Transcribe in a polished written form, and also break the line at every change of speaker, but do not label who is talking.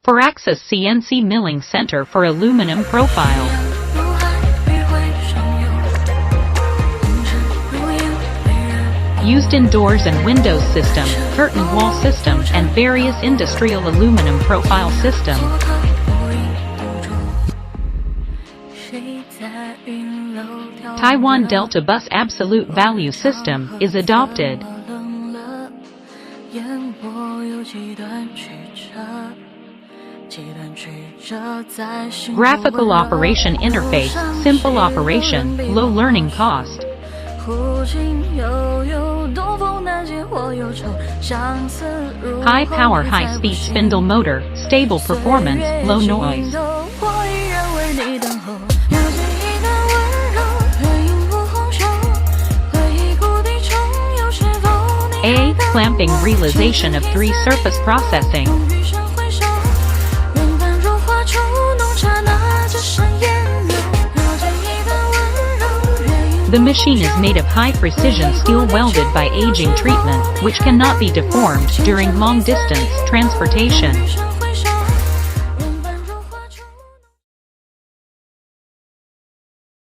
For Axis CNC Milling Center for Aluminum Profile. Used in doors and windows system, curtain wall system, and various industrial aluminum profile system. Taiwan Delta Bus Absolute Value System is adopted. Graphical operation interface, simple operation, low learning cost. High power, high speed spindle motor, stable performance, low noise. A. Clamping realization of 3 surface processing. The machine is made of high-precision steel welded by aging treatment, which cannot be deformed during long-distance transportation.